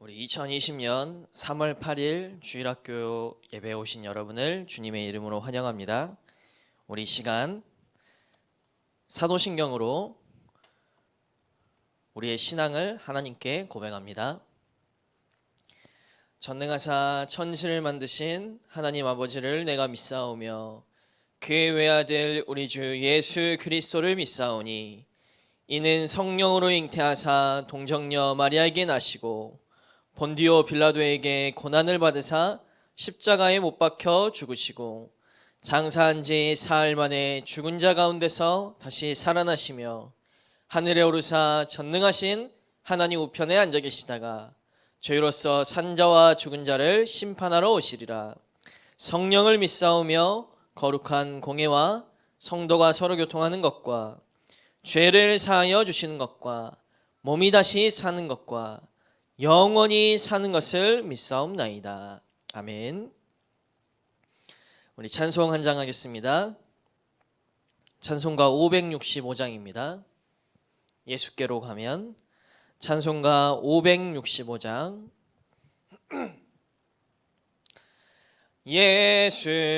우리 2020년 3월 8일 주일학교 예배에 오신 여러분을 주님의 이름으로 환영합니다. 우리 이 시간 사도신경으로 우리의 신앙을 하나님께 고백합니다. 전능하사 천지를 만드신 하나님 아버지를 내가 믿사오며 그의 외아들 우리 주 예수 그리스도를 믿사오니 이는 성령으로 잉태하사 동정녀 마리아에게 나시고 본디오 빌라도에게 고난을 받으사 십자가에 못 박혀 죽으시고 장사한 지 사흘 만에 죽은 자 가운데서 다시 살아나시며 하늘에 오르사 전능하신 하나님 우편에 앉아 계시다가 저희로서 산자와 죽은 자를 심판하러 오시리라. 성령을 믿사오며 거룩한 공예와 성도가 서로 교통하는 것과 죄를 사하여 주시는 것과 몸이 다시 사는 것과 영원히 사는 것을 믿사옵나이다. 아멘. 우리 찬송 한 장 하겠습니다. 찬송가 565장입니다. 예수께로 가면 찬송가 565장.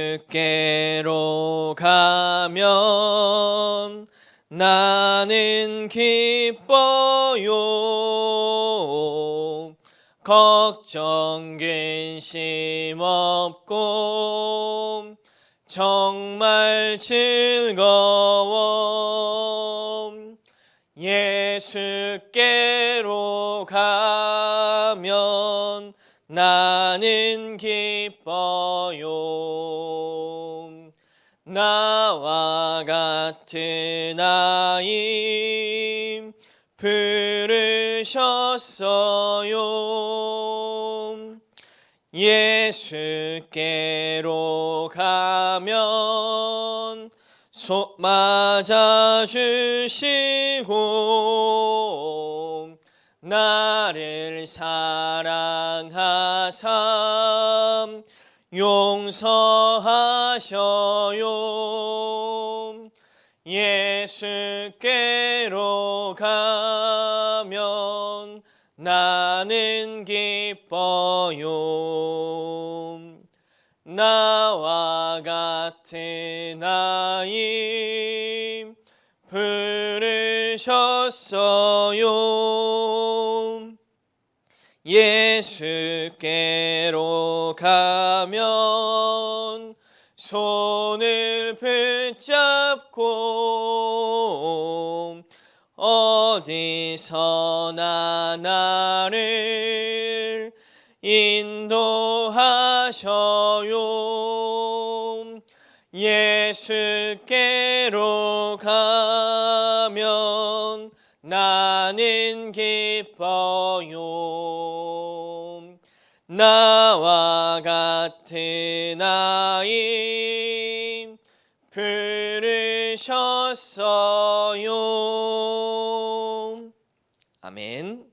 예수께로 가면 나는 기뻐요. 걱정 근심 없고 정말 즐거워. 예수께로 가면 나는 기뻐요. 나와 같은 아이 부르셨어요. 예수께로 가면 속 맞아주시고 나를 사랑하사 용서하셔요. 예수께로 가면 나는 기뻐요. 나와 같은 아이 부르셨어요. 예수께로 가면 손을 붙잡고 어디서나 나를 인도하셔요. 예수께로 가면 나는 기뻐요. 나와 같은 아이 부르셨어요. 아멘.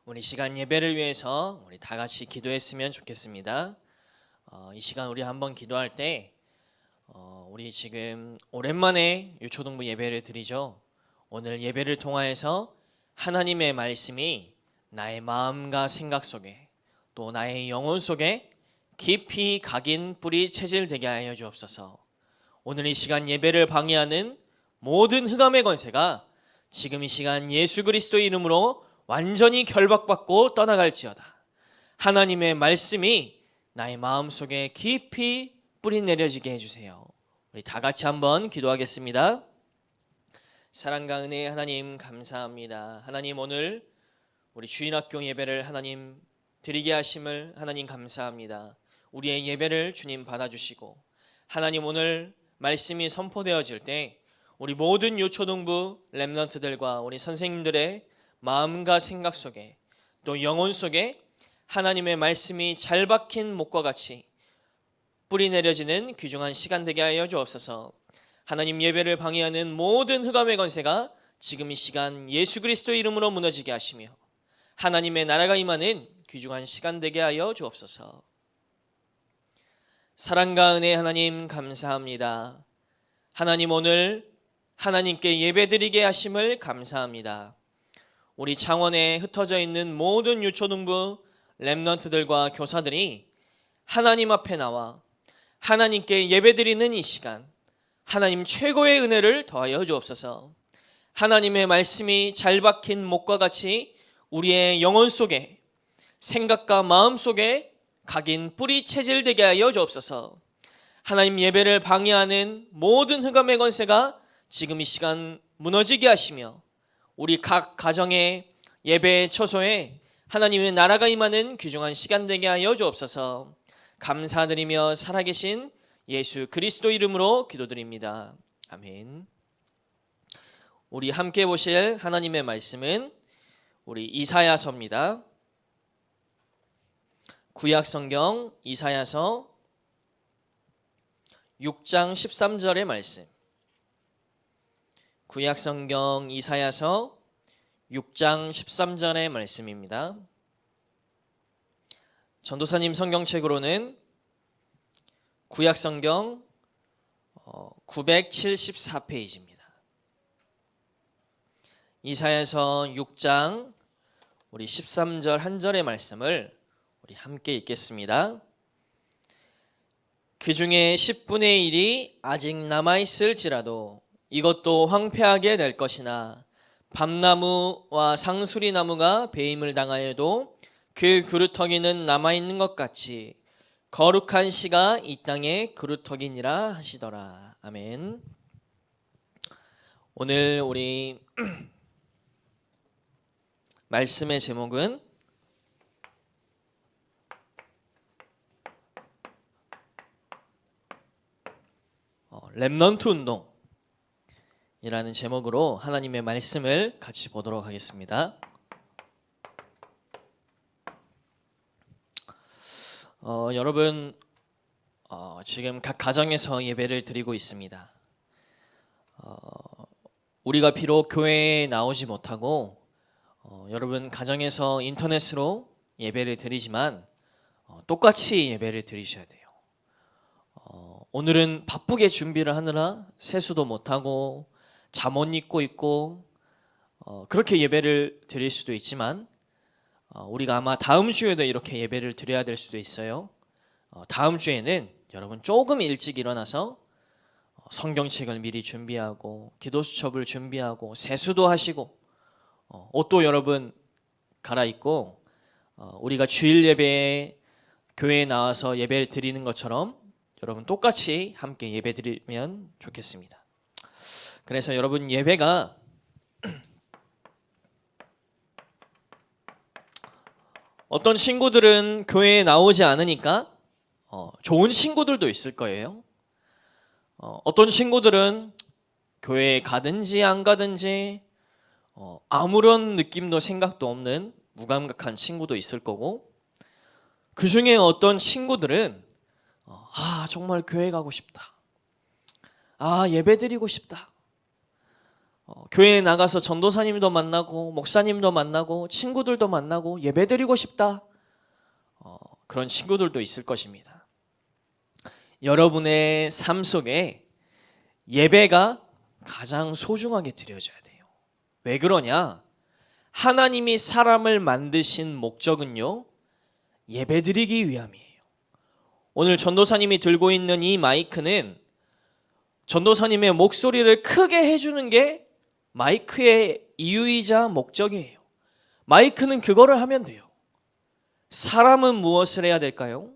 우리 시간 예배를 위해서 우리 다 같이 기도했으면 좋겠습니다. 이 시간 우리 한번 기도할 때 우리 지금 오랜만에 유초동부 예배를 드리죠. 오늘 예배를 통하여서 하나님의 말씀이 나의 마음과 생각 속에 또 나의 영혼 속에 깊이 각인 뿌리 체질되게 하여 주옵소서. 오늘 이 시간 예배를 방해하는 모든 흑암의 권세가 지금 이 시간 예수 그리스도의 이름으로 완전히 결박받고 떠나갈지어다. 하나님의 말씀이 나의 마음속에 깊이 뿌리 내려지게 해주세요. 우리 다 같이 한번 기도하겠습니다. 사랑과 은혜의 하나님 감사합니다. 하나님 오늘 우리 주일학교 예배를 하나님 드리게 하심을 하나님 감사합니다. 우리의 예배를 주님 받아주시고 하나님 오늘 말씀이 선포되어질 때 우리 모든 유초동부 렘넌트들과 우리 선생님들의 마음과 생각 속에 또 영혼 속에 하나님의 말씀이 잘 박힌 목과 같이 뿌리 내려지는 귀중한 시간 되게 하여 주옵소서. 하나님 예배를 방해하는 모든 흑암의 권세가 지금 이 시간 예수 그리스도의 이름으로 무너지게 하시며 하나님의 나라가 임하는 귀중한 시간 되게 하여 주옵소서. 사랑과 은혜 하나님 감사합니다. 하나님 오늘 하나님께 예배드리게 하심을 감사합니다. 우리 창원에 흩어져 있는 모든 유초등부 렘넌트들과 교사들이 하나님 앞에 나와 하나님께 예배드리는 이 시간, 하나님 최고의 은혜를 더하여 주옵소서. 하나님의 말씀이 잘 박힌 목과 같이 우리의 영혼 속에, 생각과 마음 속에 각인 뿌리 체질되게 하여 주옵소서. 하나님 예배를 방해하는 모든 흑암의 권세가 지금 이 시간 무너지게 하시며 우리 각 가정의 예배 처소에 하나님의 나라가 임하는 귀중한 시간 되게 하여 주옵소서. 감사드리며 살아계신 예수 그리스도 이름으로 기도드립니다. 아멘. 우리 함께 보실 하나님의 말씀은 우리 이사야서입니다. 구약성경 이사야서 6장 13절의 말씀. 구약성경 이사야서 6장 13절의 말씀입니다. 전도사님 성경책으로는 구약성경 974페이지입니다. 이사야서 6장 우리 13절 한 절의 말씀을 우리 함께 읽겠습니다. 그 중에 10분의 1이 아직 남아있을지라도 이것도 황폐하게 될 것이나 밤나무와 상수리나무가 배임을 당하여도 그 그루터기는 남아있는 것 같이 거룩한 씨가 이 땅에 그루터기니라 하시더라. 아멘. 오늘 우리 말씀의 제목은 렘넌트 운동이라는 제목으로 하나님의 말씀을 같이 보도록 하겠습니다. 여러분 지금 각 가정에서 예배를 드리고 있습니다. 우리가 비록 교회에 나오지 못하고 여러분 가정에서 인터넷으로 예배를 드리지만 똑같이 예배를 드리셔야 돼요. 오늘은 바쁘게 준비를 하느라 세수도 못하고 잠옷 입고 있고 그렇게 예배를 드릴 수도 있지만 우리가 아마 다음 주에도 이렇게 예배를 드려야 될 수도 있어요. 다음 주에는 여러분 조금 일찍 일어나서 성경책을 미리 준비하고 기도 수첩을 준비하고 세수도 하시고 옷도 여러분 갈아입고 우리가 주일 예배에 교회에 나와서 예배를 드리는 것처럼 여러분 똑같이 함께 예배 드리면 좋겠습니다. 그래서 여러분 예배가 어떤 친구들은 교회에 나오지 않으니까 좋은 친구들도 있을 거예요. 어떤 친구들은 교회에 가든지 안 가든지 아무런 느낌도 생각도 없는 무감각한 친구도 있을 거고, 그 중에 어떤 친구들은 정말 교회 가고 싶다, 예배 드리고 싶다, 교회에 나가서 전도사님도 만나고 목사님도 만나고 친구들도 만나고 예배 드리고 싶다, 그런 친구들도 있을 것입니다. 여러분의 삶 속에 예배가 가장 소중하게 드려져야 돼요. 왜 그러냐? 하나님이 사람을 만드신 목적은요, 예배 드리기 위함이에요. 오늘 전도사님이 들고 있는 이 마이크는 전도사님의 목소리를 크게 해주는 게 마이크의 이유이자 목적이에요. 마이크는 그거를 하면 돼요. 사람은 무엇을 해야 될까요?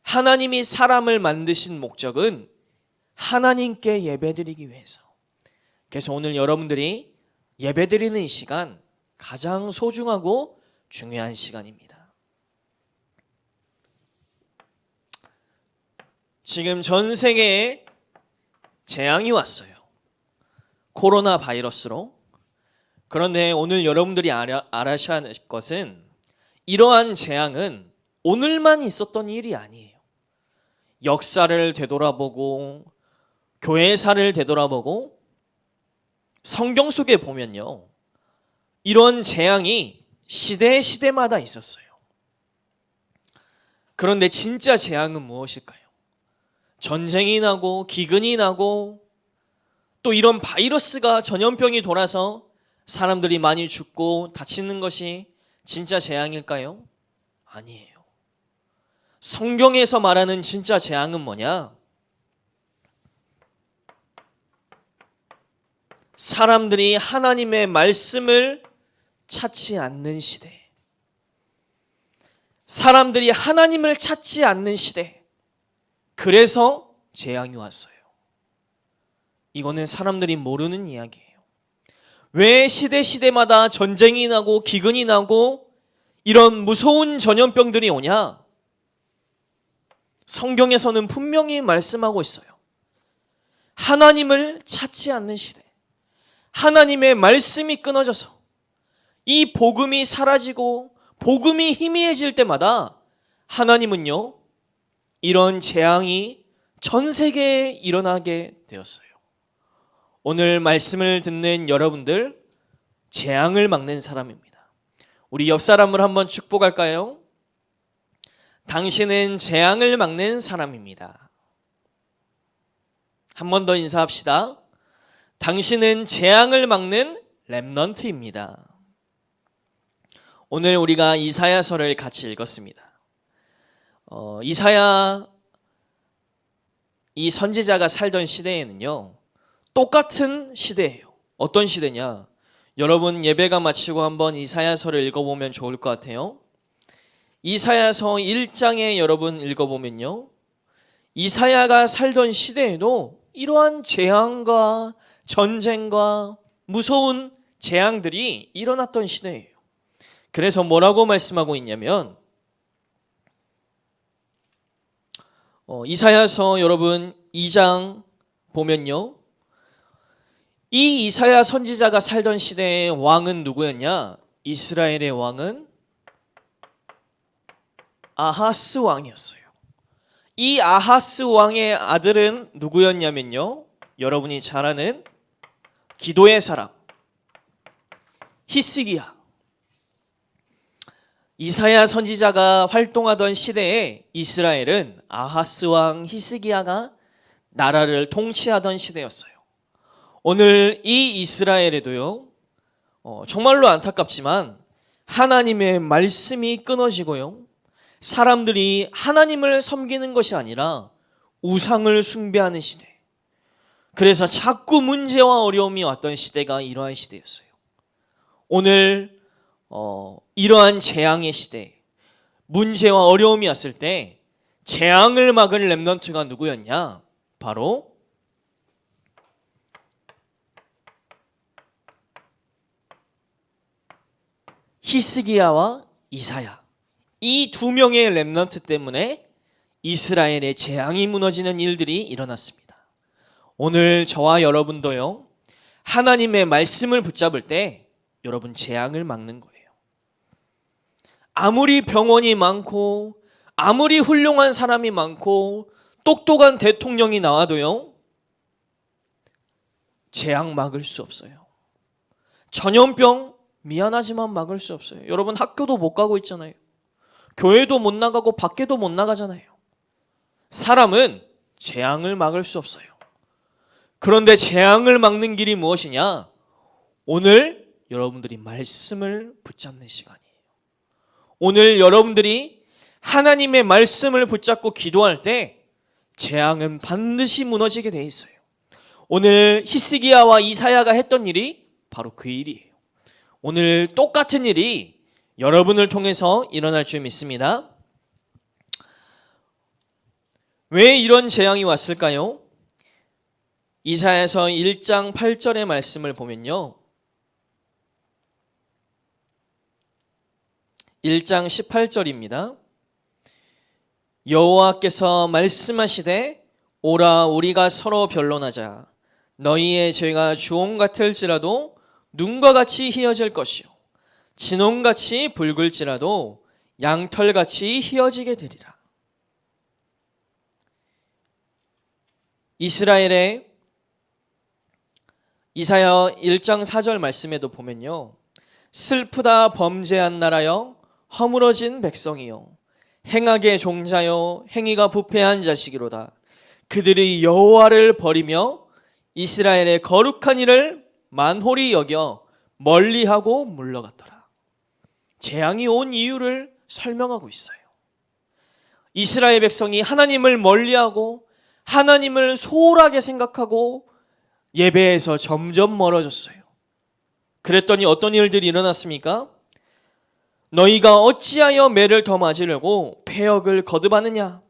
하나님이 사람을 만드신 목적은 하나님께 예배드리기 위해서. 그래서 오늘 여러분들이 예배드리는 이 시간 가장 소중하고 중요한 시간입니다. 지금 전 세계에 재앙이 왔어요. 코로나 바이러스로. 그런데 오늘 여러분들이 알아셔야 할 것은 이러한 재앙은 오늘만 있었던 일이 아니에요. 역사를 되돌아보고 교회사를 되돌아보고 성경 속에 보면요, 이런 재앙이 시대마다 있었어요. 그런데 진짜 재앙은 무엇일까요? 전쟁이 나고 기근이 나고 또 이런 바이러스가 전염병이 돌아서 사람들이 많이 죽고 다치는 것이 진짜 재앙일까요? 아니에요. 성경에서 말하는 진짜 재앙은 뭐냐? 사람들이 하나님의 말씀을 찾지 않는 시대. 사람들이 하나님을 찾지 않는 시대. 그래서 재앙이 왔어요. 이거는 사람들이 모르는 이야기예요. 왜 시대마다 전쟁이 나고 기근이 나고 이런 무서운 전염병들이 오냐? 성경에서는 분명히 말씀하고 있어요. 하나님을 찾지 않는 시대. 하나님의 말씀이 끊어져서 이 복음이 사라지고 복음이 희미해질 때마다 하나님은요, 이런 재앙이 전 세계에 일어나게 되었어요. 오늘 말씀을 듣는 여러분들, 재앙을 막는 사람입니다. 우리 옆 사람을 한번 축복할까요? 당신은 재앙을 막는 사람입니다. 한 번 더 인사합시다. 당신은 재앙을 막는 렘넌트입니다. 오늘 우리가 이사야서를 같이 읽었습니다. 이사야 이 선지자가 살던 시대에는요, 똑같은 시대예요. 어떤 시대냐? 여러분 예배가 마치고 한번 이사야서를 읽어보면 좋을 것 같아요. 이사야서 1장에 여러분 읽어보면요, 이사야가 살던 시대에도 이러한 재앙과 전쟁과 무서운 재앙들이 일어났던 시대예요. 그래서 뭐라고 말씀하고 있냐면, 이사야서 여러분 2장 보면요, 이 이사야 선지자가 살던 시대의 왕은 누구였냐? 이스라엘의 왕은 아하스 왕이었어요. 이 아하스 왕의 아들은 누구였냐면요, 여러분이 잘 아는 기도의 사람 히스기야. 이사야 선지자가 활동하던 시대에 이스라엘은 아하스 왕 히스기야가 나라를 통치하던 시대였어요. 오늘 이 이스라엘에도요, 정말로 안타깝지만 하나님의 말씀이 끊어지고요, 사람들이 하나님을 섬기는 것이 아니라 우상을 숭배하는 시대. 그래서 자꾸 문제와 어려움이 왔던 시대가 이러한 시대였어요. 오늘 이러한 재앙의 시대, 문제와 어려움이 왔을 때 재앙을 막을 렘넌트가 누구였냐? 바로 히스기야와 이사야. 이 두 명의 렘넌트 때문에 이스라엘의 재앙이 무너지는 일들이 일어났습니다. 오늘 저와 여러분도요, 하나님의 말씀을 붙잡을 때 여러분 재앙을 막는 거예요. 아무리 병원이 많고 아무리 훌륭한 사람이 많고 똑똑한 대통령이 나와도요, 재앙 막을 수 없어요. 전염병 미안하지만 막을 수 없어요. 여러분 학교도 못 가고 있잖아요. 교회도 못 나가고 밖에도 못 나가잖아요. 사람은 재앙을 막을 수 없어요. 그런데 재앙을 막는 길이 무엇이냐? 오늘 여러분들이 말씀을 붙잡는 시간이에요. 오늘 여러분들이 하나님의 말씀을 붙잡고 기도할 때 재앙은 반드시 무너지게 돼 있어요. 오늘 히스기야와 이사야가 했던 일이 바로 그 일이에요. 오늘 똑같은 일이 여러분을 통해서 일어날 줄 믿습니다. 왜 이런 재앙이 왔을까요? 이사야서 1장 8절의 말씀을 보면요, 1장 18절입니다. 여호와께서 말씀하시되 오라 우리가 서로 변론하자. 너희의 죄가 주홍 같을지라도 눈과 같이 희어질 것이요 진홍같이 붉을지라도 양털같이 희어지게 되리라. 이스라엘의 이사야 1장 4절 말씀에도 보면요, 슬프다 범죄한 나라여 허물어진 백성이요 행악의 종자요 행위가 부패한 자식이로다. 그들이 여호와를 버리며 이스라엘의 거룩한 일을 만홀히 여겨 멀리하고 물러갔더라. 재앙이 온 이유를 설명하고 있어요. 이스라엘 백성이 하나님을 멀리하고 하나님을 소홀하게 생각하고 예배에서 점점 멀어졌어요. 그랬더니 어떤 일들이 일어났습니까? 너희가 어찌하여 매를 더 맞으려고 패역을 거듭하느냐?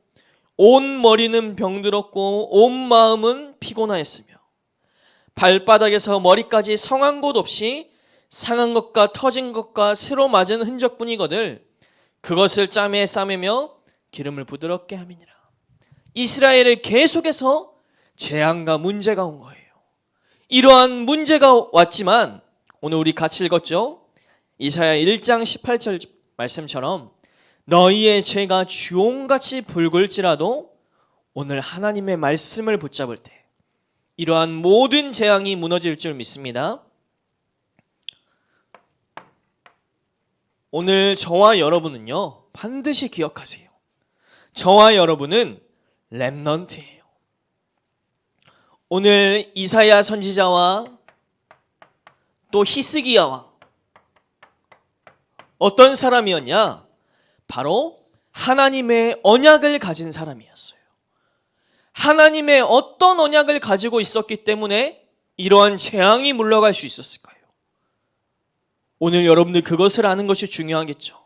온 머리는 병들었고 온 마음은 피곤하였으며 발바닥에서 머리까지 성한 곳 없이 상한 것과 터진 것과 새로 맞은 흔적뿐이거늘 그것을 짬에 싸매며 기름을 부드럽게 함이니라. 이스라엘에 계속해서 재앙과 문제가 온 거예요. 이러한 문제가 왔지만 오늘 우리 같이 읽었죠? 이사야 1장 18절 말씀처럼 너희의 죄가 주홍같이 붉을지라도 오늘 하나님의 말씀을 붙잡을 때 이러한 모든 재앙이 무너질 줄 믿습니다. 오늘 저와 여러분은요, 반드시 기억하세요. 저와 여러분은 렘넌트예요. 오늘 이사야 선지자와 또 히스기야 왕 어떤 사람이었냐? 바로 하나님의 언약을 가진 사람이었어요. 하나님의 어떤 언약을 가지고 있었기 때문에 이러한 재앙이 물러갈 수 있었을까요? 오늘 여러분들 그것을 아는 것이 중요하겠죠.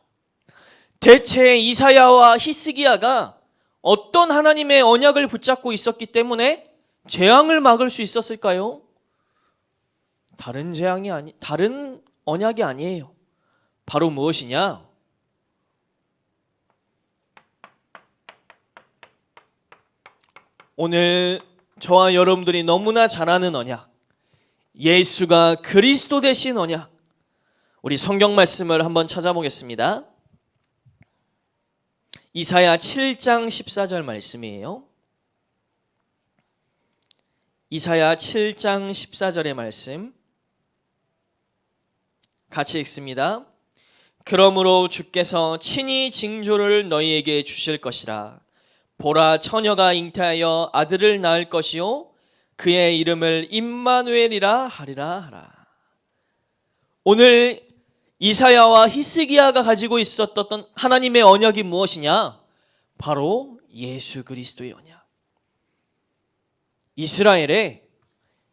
대체 이사야와 히스기야가 어떤 하나님의 언약을 붙잡고 있었기 때문에 재앙을 막을 수 있었을까요? 다른 언약이 아니에요. 바로 무엇이냐? 오늘 저와 여러분들이 너무나 잘 아는 언약, 예수가 그리스도 되신 언약, 우리 성경 말씀을 한번 찾아보겠습니다. 이사야 7장 14절 말씀이에요. 이사야 7장 14절의 말씀 같이 읽습니다. 그러므로 주께서 친히 징조를 너희에게 주실 것이라. 보라, 처녀가 잉태하여 아들을 낳을 것이요 그의 이름을 임마누엘이라 하리라 하라. 오늘 이사야와 히스기야가 가지고 있었던 하나님의 언약이 무엇이냐? 바로 예수 그리스도의 언약. 이스라엘의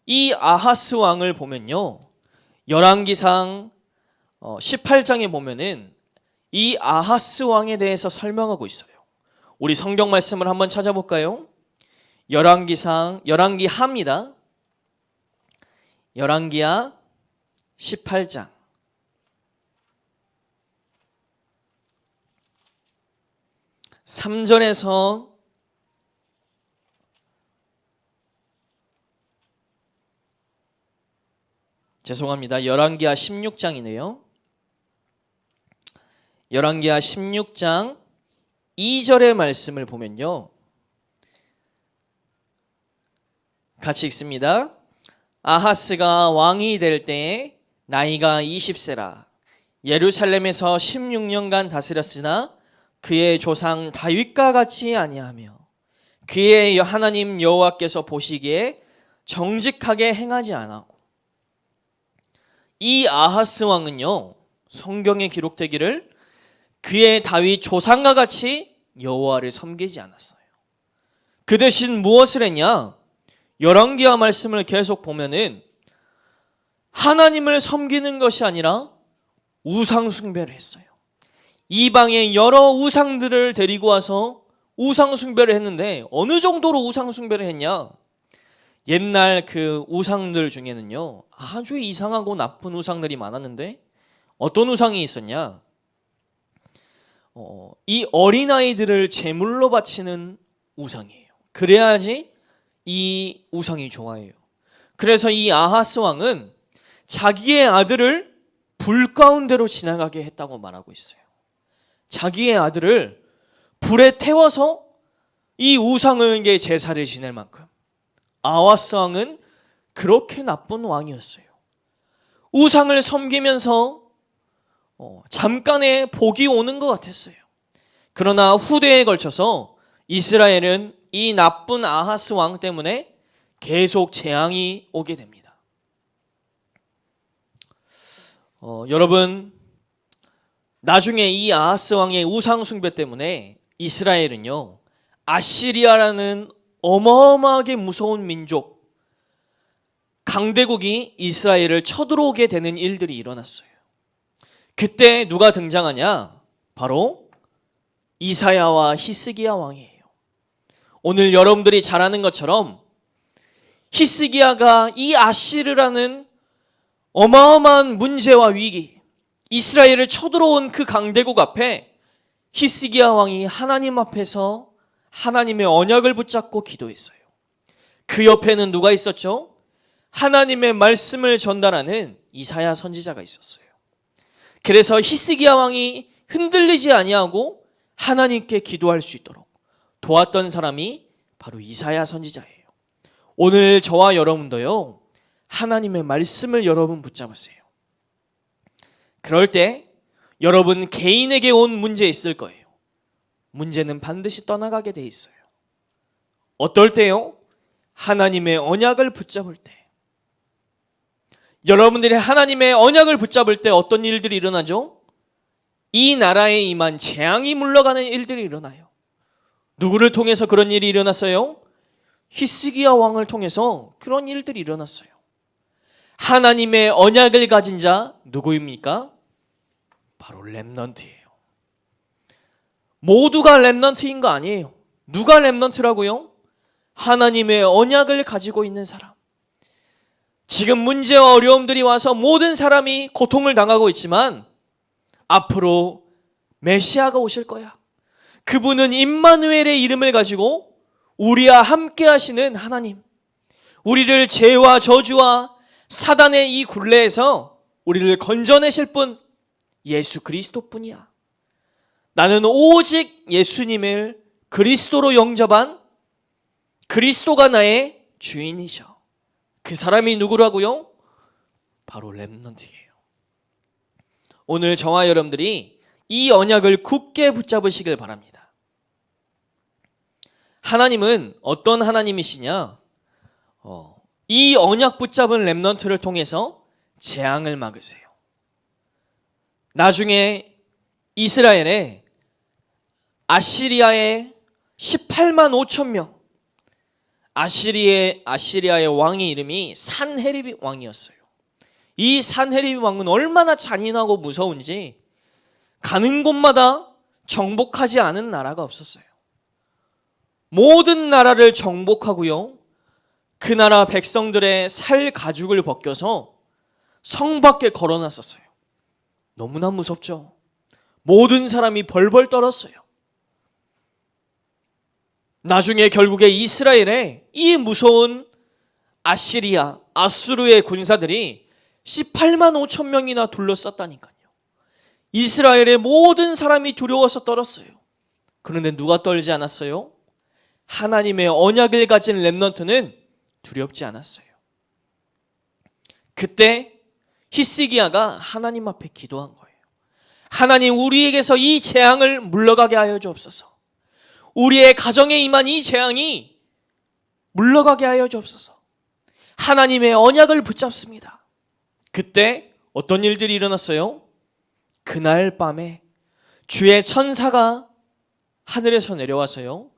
이 아하스 왕을 보면요, 열왕기상 18장에 보면은 이 아하스 왕에 대해서 설명하고 있어요. 우리 성경 말씀을 한번 찾아볼까요? 열왕기하입니다. 열왕기하 18장 3절에서 죄송합니다. 열왕기하 16장이네요. 열왕기하 16장 2절의 말씀을 보면요, 같이 읽습니다. 아하스가 왕이 될 때에 나이가 20세라. 예루살렘에서 16년간 다스렸으나 그의 조상 다윗과 같이 아니하며 그의 하나님 여호와께서 보시기에 정직하게 행하지 않았고. 이 아하스 왕은요, 성경에 기록되기를 그의 다윗 조상과 같이 여호와를 섬기지 않았어요. 그 대신 무엇을 했냐? 열왕기하 말씀을 계속 보면은 하나님을 섬기는 것이 아니라 우상 숭배를 했어요. 이방의 여러 우상들을 데리고 와서 우상 숭배를 했는데 어느 정도로 우상 숭배를 했냐? 옛날 그 우상들 중에는요, 아주 이상하고 나쁜 우상들이 많았는데 어떤 우상이 있었냐? 이 어린아이들을 제물로 바치는 우상이에요. 그래야지 이 우상이 좋아해요. 그래서 이 아하스 왕은 자기의 아들을 불 가운데로 지나가게 했다고 말하고 있어요. 자기의 아들을 불에 태워서 이 우상에게 제사를 지낼 만큼 아하스 왕은 그렇게 나쁜 왕이었어요. 우상을 섬기면서 잠깐의 복이 오는 것 같았어요. 그러나 후대에 걸쳐서 이스라엘은 이 나쁜 아하스 왕 때문에 계속 재앙이 오게 됩니다. 여러분, 나중에 이 아하스 왕의 우상 숭배 때문에 이스라엘은요, 아시리아라는 어마어마하게 무서운 민족, 강대국이 이스라엘을 쳐들어오게 되는 일들이 일어났어요. 그때 누가 등장하냐? 바로 이사야와 히스기야 왕이에요. 오늘 여러분들이 잘 아는 것처럼 히스기야가 이 아시르라는 어마어마한 문제와 위기, 이스라엘을 쳐들어온 그 강대국 앞에 히스기야 왕이 하나님 앞에서 하나님의 언약을 붙잡고 기도했어요. 그 옆에는 누가 있었죠? 하나님의 말씀을 전달하는 이사야 선지자가 있었어요. 그래서 히스기야 왕이 흔들리지 아니하고 하나님께 기도할 수 있도록 도왔던 사람이 바로 이사야 선지자예요. 오늘 저와 여러분도요, 하나님의 말씀을 여러분 붙잡으세요. 그럴 때 여러분 개인에게 온 문제 있을 거예요. 문제는 반드시 떠나가게 돼 있어요. 어떨 때요? 하나님의 언약을 붙잡을 때. 여러분들이 하나님의 언약을 붙잡을 때 어떤 일들이 일어나죠? 이 나라에 임한 재앙이 물러가는 일들이 일어나요. 누구를 통해서 그런 일이 일어났어요? 히스기야 왕을 통해서 그런 일들이 일어났어요. 하나님의 언약을 가진 자 누구입니까? 바로 렘넌트예요. 모두가 렘넌트인 거 아니에요. 누가 렘넌트라고요? 하나님의 언약을 가지고 있는 사람. 지금 문제와 어려움들이 와서 모든 사람이 고통을 당하고 있지만 앞으로 메시아가 오실 거야. 그분은 임마누엘의 이름을 가지고 우리와 함께 하시는 하나님, 우리를 죄와 저주와 사단의 이 굴레에서 우리를 건져내실 분, 예수 그리스도뿐이야. 나는 오직 예수님을 그리스도로 영접한 그리스도가 나의 주인이셔. 그 사람이 누구라고요? 바로 렘넌트예요. 오늘 저와 여러분들이 이 언약을 굳게 붙잡으시길 바랍니다. 하나님은 어떤 하나님이시냐? 이 언약 붙잡은 렘넌트를 통해서 재앙을 막으세요. 나중에 이스라엘에 아시리아의 18만 5천 명, 아시리아의 왕의 이름이 산헤립 왕이었어요. 이 산헤립 왕은 얼마나 잔인하고 무서운지 가는 곳마다 정복하지 않은 나라가 없었어요. 모든 나라를 정복하고요, 그 나라 백성들의 살 가죽을 벗겨서 성 밖에 걸어놨었어요. 너무나 무섭죠. 모든 사람이 벌벌 떨었어요. 나중에 결국에 이스라엘에 이 무서운 아수르의 군사들이 18만 5천 명이나 둘러쌌다니까요. 이스라엘의 모든 사람이 두려워서 떨었어요. 그런데 누가 떨지 않았어요? 하나님의 언약을 가진 렘넌트는 두렵지 않았어요. 그때 히스기야가 하나님 앞에 기도한 거예요. 하나님, 우리에게서 이 재앙을 물러가게 하여 주옵소서. 우리의 가정에 임한 이 재앙이 물러가게 하여 주옵소서. 하나님의 언약을 붙잡습니다. 그때 어떤 일들이 일어났어요? 그날 밤에 주의 천사가 하늘에서 내려와서요,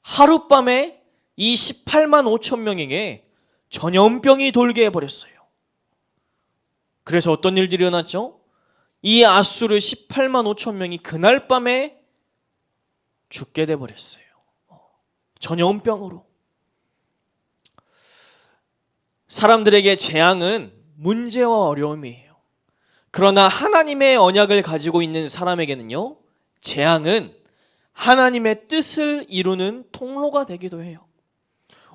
하룻밤에 이 18만 5천 명에게 전염병이 돌게 해버렸어요. 그래서 어떤 일들이 일어났죠? 이 아수르 18만 5천 명이 그날 밤에 죽게 돼버렸어요. 전염병으로. 사람들에게 재앙은 문제와 어려움이에요. 그러나 하나님의 언약을 가지고 있는 사람에게는요, 재앙은 하나님의 뜻을 이루는 통로가 되기도 해요.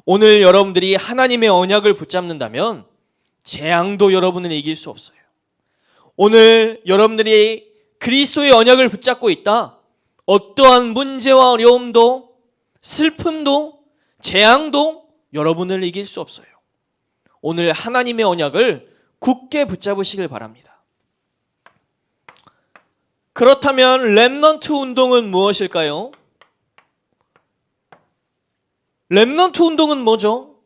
오늘 여러분들이 하나님의 언약을 붙잡는다면 재앙도 여러분을 이길 수 없어요. 오늘 여러분들이 그리스도의 언약을 붙잡고 있다. 어떠한 문제와 어려움도, 슬픔도, 재앙도 여러분을 이길 수 없어요. 오늘 하나님의 언약을 굳게 붙잡으시길 바랍니다. 그렇다면 렘넌트 운동은 무엇일까요? 렘넌트 운동은 뭐죠?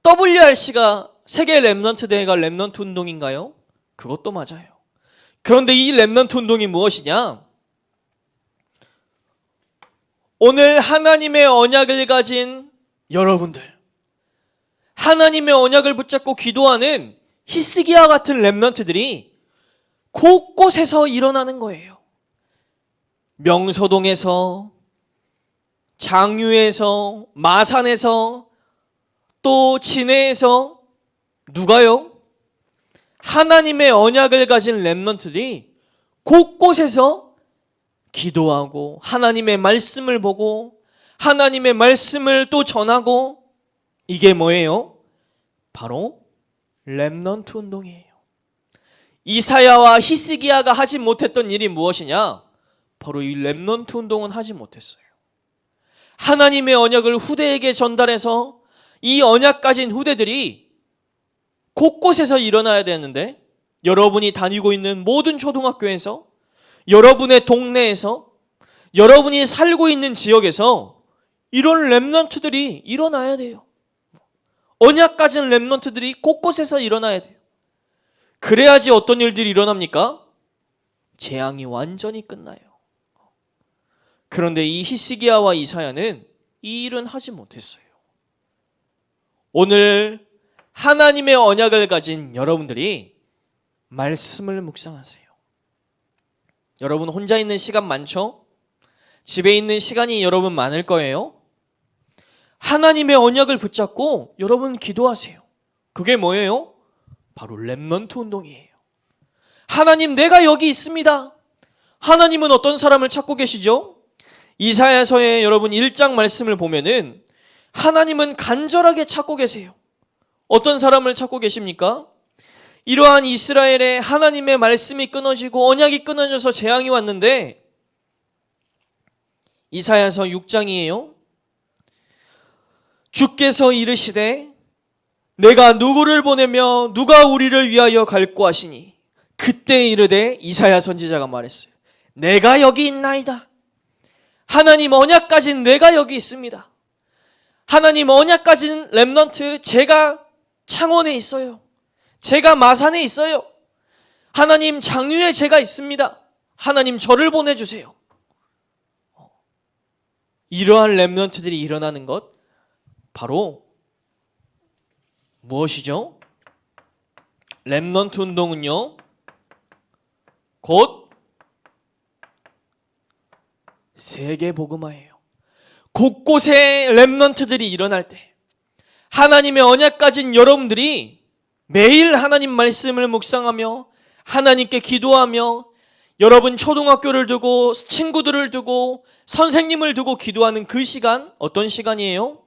WRC가 세계 렘넌트 대회가 렘넌트 운동인가요? 그것도 맞아요. 그런데 이 렘넌트 운동이 무엇이냐? 오늘 하나님의 언약을 가진 여러분들, 하나님의 언약을 붙잡고 기도하는 히스기야 같은 렘넌트들이 곳곳에서 일어나는 거예요. 명소동에서, 장유에서, 마산에서, 또 진해에서, 누가요? 하나님의 언약을 가진 렘넌트들이 곳곳에서 기도하고 하나님의 말씀을 보고 하나님의 말씀을 또 전하고, 이게 뭐예요? 바로 렘넌트 운동이에요. 이사야와 히스기야가 하지 못했던 일이 무엇이냐? 바로 이 렘넌트 운동은 하지 못했어요. 하나님의 언약을 후대에게 전달해서 이 언약 가진 후대들이 곳곳에서 일어나야 되는데, 여러분이 다니고 있는 모든 초등학교에서, 여러분의 동네에서, 여러분이 살고 있는 지역에서 이런 렘넌트들이 일어나야 돼요. 언약 가진 렘넌트들이 곳곳에서 일어나야 돼요. 그래야지 어떤 일들이 일어납니까? 재앙이 완전히 끝나요. 그런데 이 히스기야와 이사야는 이 일은 하지 못했어요. 오늘 하나님의 언약을 가진 여러분들이 말씀을 묵상하세요. 여러분 혼자 있는 시간 많죠? 집에 있는 시간이 여러분 많을 거예요. 하나님의 언약을 붙잡고 여러분 기도하세요. 그게 뭐예요? 바로 렘넌트 운동이에요. 하나님, 내가 여기 있습니다. 하나님은 어떤 사람을 찾고 계시죠? 이사야서의 여러분 1장 말씀을 보면은 하나님은 간절하게 찾고 계세요. 어떤 사람을 찾고 계십니까? 이러한 이스라엘의 하나님의 말씀이 끊어지고 언약이 끊어져서 재앙이 왔는데, 이사야서 6장이에요. 주께서 이르시되 내가 누구를 보내며 누가 우리를 위하여 갈고 하시니, 그때 이르되, 이사야 선지자가 말했어요. 내가 여기 있나이다. 하나님 언약 가진 내가 여기 있습니다. 하나님 언약 가진 렘넌트, 제가 창원에 있어요. 제가 마산에 있어요. 하나님 장유에 제가 있습니다. 하나님 저를 보내주세요. 이러한 렘넌트들이 일어나는 것, 바로 무엇이죠? 렘넌트 운동은요, 곧 세계복음화예요. 곳곳에 렘넌트들이 일어날 때, 하나님의 언약 가진 여러분들이 매일 하나님 말씀을 묵상하며 하나님께 기도하며, 여러분 초등학교를 두고 친구들을 두고 선생님을 두고 기도하는 그 시간, 어떤 시간이에요?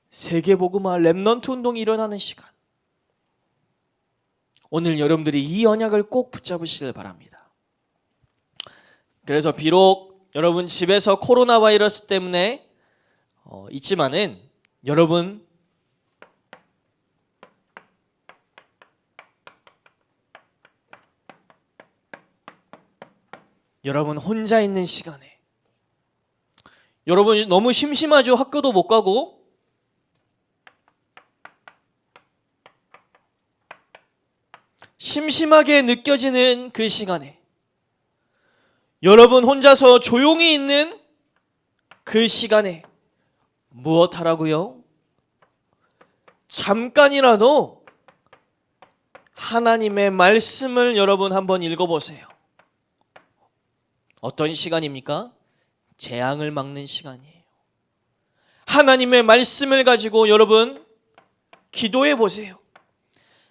세계복음화 렘넌트 운동이 일어나는 시간. 오늘 여러분들이 이 언약을 꼭 붙잡으시길 바랍니다. 그래서 비록 여러분 집에서 코로나 바이러스 때문에 있지만은, 여러분 혼자 있는 시간에, 여러분 너무 심심하죠? 학교도 못 가고. 심심하게 느껴지는 그 시간에, 여러분 혼자서 조용히 있는 그 시간에 무엇 하라고요? 잠깐이라도 하나님의 말씀을 여러분 한번 읽어보세요. 어떤 시간입니까? 재앙을 막는 시간이에요. 하나님의 말씀을 가지고 여러분 기도해 보세요.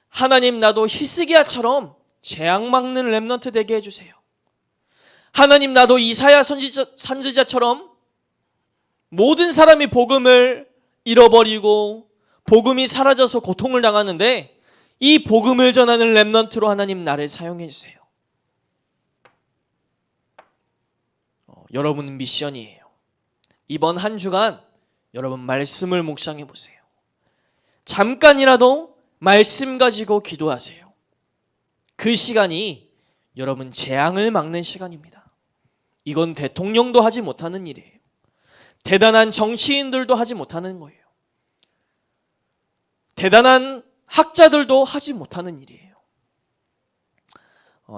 하나님, 나도 히스기야처럼 재앙 막는 렘넌트 되게 해주세요. 하나님, 나도 이사야 선지자처럼 모든 사람이 복음을 잃어버리고 복음이 사라져서 고통을 당하는데, 이 복음을 전하는 렘넌트로 하나님 나를 사용해 주세요. 여러분 미션이에요. 이번 한 주간 여러분 말씀을 묵상해 보세요. 잠깐이라도 말씀 가지고 기도하세요. 그 시간이 여러분 재앙을 막는 시간입니다. 이건 대통령도 하지 못하는 일이에요. 대단한 정치인들도 하지 못하는 거예요. 대단한 학자들도 하지 못하는 일이에요.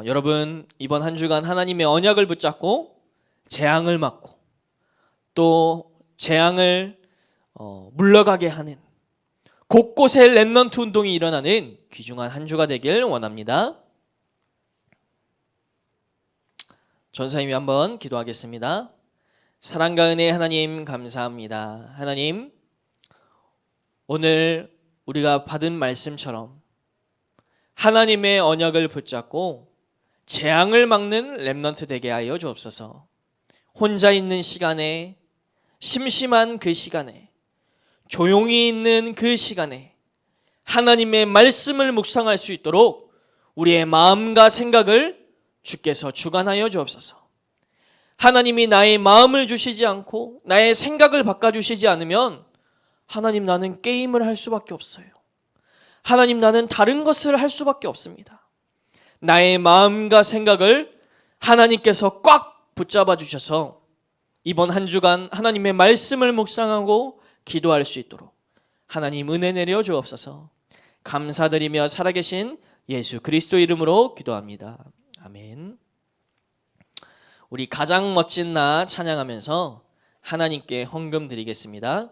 여러분 이번 한 주간 하나님의 언약을 붙잡고 재앙을 막고 또 재앙을 물러가게 하는 곳곳에 렘넌트 운동이 일어나는 귀중한 한 주가 되길 원합니다. 전사님이 한번 기도하겠습니다. 사랑과 은혜의 하나님 감사합니다. 하나님, 오늘 우리가 받은 말씀처럼 하나님의 언약을 붙잡고 재앙을 막는 렘넌트 되게 하여 주옵소서. 혼자 있는 시간에, 심심한 그 시간에, 조용히 있는 그 시간에 하나님의 말씀을 묵상할 수 있도록 우리의 마음과 생각을 주께서 주관하여 주옵소서. 하나님이 나의 마음을 주시지 않고 나의 생각을 바꿔주시지 않으면 하나님, 나는 게임을 할 수밖에 없어요. 하나님, 나는 다른 것을 할 수밖에 없습니다. 나의 마음과 생각을 하나님께서 꽉 붙잡아 주셔서 이번 한 주간 하나님의 말씀을 묵상하고 기도할 수 있도록 하나님 은혜 내려 주옵소서. 감사드리며 살아계신 예수 그리스도 이름으로 기도합니다. 아멘. 우리 가장 멋진 나 찬양하면서 하나님께 헌금 드리겠습니다.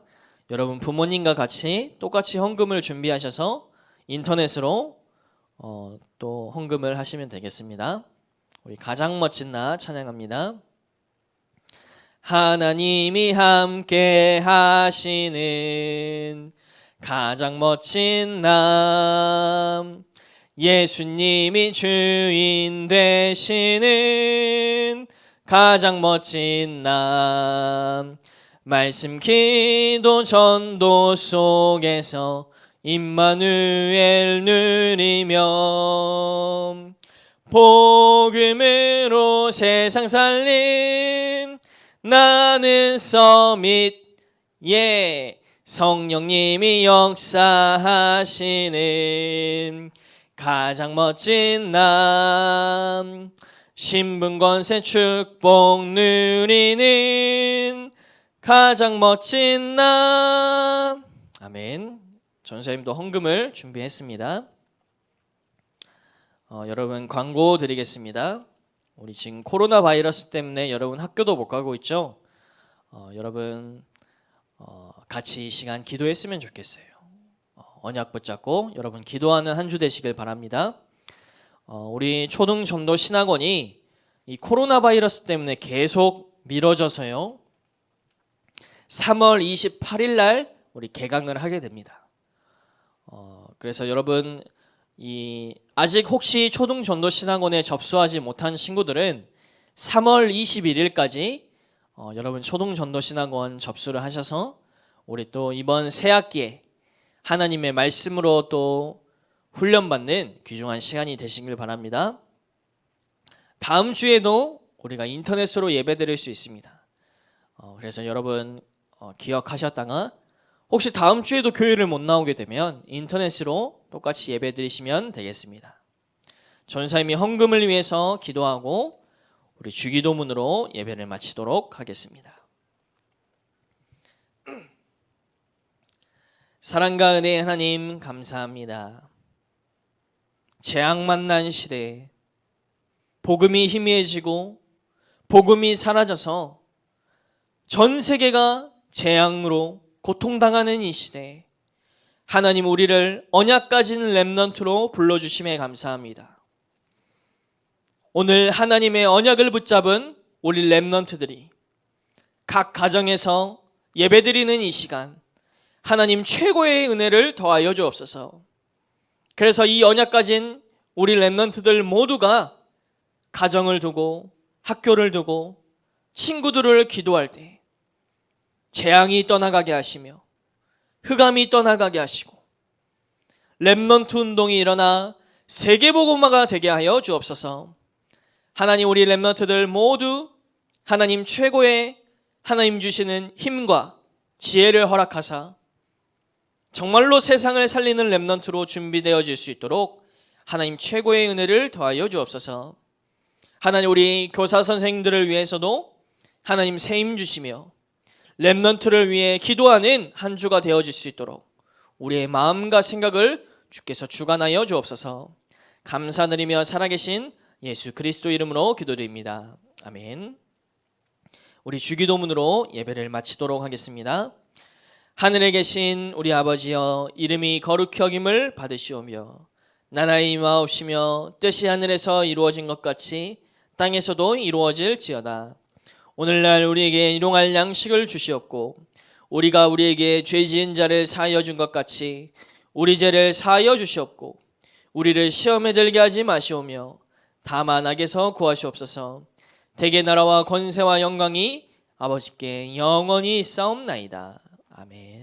여러분 부모님과 같이 똑같이 헌금을 준비하셔서 인터넷으로 또 헌금을 하시면 되겠습니다. 우리 가장 멋진 나 찬양합니다. 하나님이 함께 하시는 가장 멋진 남, 예수님이 주인 되시는 가장 멋진 남, 말씀 기도 전도 속에서 임마누엘 누리며 복음으로 세상 살림 나는 서밋 성령님이 역사하시는 가장 멋진 남, 신분 권세 축복 누리는 가장 멋진 남. 아멘. 전사님도 헌금을 준비했습니다. 여러분 광고 드리겠습니다. 우리 지금 코로나 바이러스 때문에 여러분 학교도 못 가고 있죠. 여러분 같이 이 시간 기도했으면 좋겠어요. 언약 붙잡고 여러분 기도하는 한 주 되시길 바랍니다. 우리 초등 전도 신학원이 이 코로나 바이러스 때문에 계속 미뤄져서요. 3월 28일 날 우리 개강을 하게 됩니다. 그래서 여러분 아직 혹시 초등 전도 신학원에 접수하지 못한 친구들은 3월 21일까지 여러분 초등 전도 신학원 접수를 하셔서 우리 또 이번 새 학기에 하나님의 말씀으로 또 훈련받는 귀중한 시간이 되시길 바랍니다. 다음 주에도 우리가 인터넷으로 예배드릴 수 있습니다. 그래서 여러분 기억하셨다가 혹시 다음 주에도 교회를 못 나오게 되면 인터넷으로 똑같이 예배드리시면 되겠습니다. 전사님이 헌금을 위해서 기도하고 우리 주기도문으로 예배를 마치도록 하겠습니다. 사랑과 은혜의 하나님 감사합니다. 재앙 만난 시대에 복음이 희미해지고 복음이 사라져서 전 세계가 재앙으로 고통당하는 이 시대에 하나님 우리를 언약 가진 렘넌트로 불러주심에 감사합니다. 오늘 하나님의 언약을 붙잡은 우리 렘넌트들이 각 가정에서 예배드리는 이 시간 하나님 최고의 은혜를 더하여 주옵소서. 그래서 이 언약 가진 우리 렘넌트들 모두가 가정을 두고 학교를 두고 친구들을 기도할 때 재앙이 떠나가게 하시며 흑암이 떠나가게 하시고 렘넌트 운동이 일어나 세계복음화가 되게 하여 주옵소서. 하나님 우리 렘넌트들 모두 하나님 최고의 하나님 주시는 힘과 지혜를 허락하사 정말로 세상을 살리는 렘넌트로 준비되어질 수 있도록 하나님 최고의 은혜를 더하여 주옵소서. 하나님 우리 교사 선생님들을 위해서도 하나님 새 힘 주시며 렘넌트를 위해 기도하는 한 주가 되어질 수 있도록 우리의 마음과 생각을 주께서 주관하여 주옵소서. 감사드리며 살아계신 예수 그리스도 이름으로 기도드립니다. 아멘. 우리 주기도문으로 예배를 마치도록 하겠습니다. 하늘에 계신 우리 아버지여, 이름이 거룩히 여김을 받으시오며 나라의 임하옵시며 뜻이 하늘에서 이루어진 것 같이 땅에서도 이루어질지어다. 오늘날 우리에게 일용할 양식을 주시옵고 우리가 우리에게 죄 지은 자를 사하여 준 것 같이 우리 죄를 사하여 주시옵고 우리를 시험에 들게 하지 마시오며 다만 악에서 구하시옵소서. 대개 나라와 권세와 영광이 아버지께 영원히 있사옵나이다. 아멘.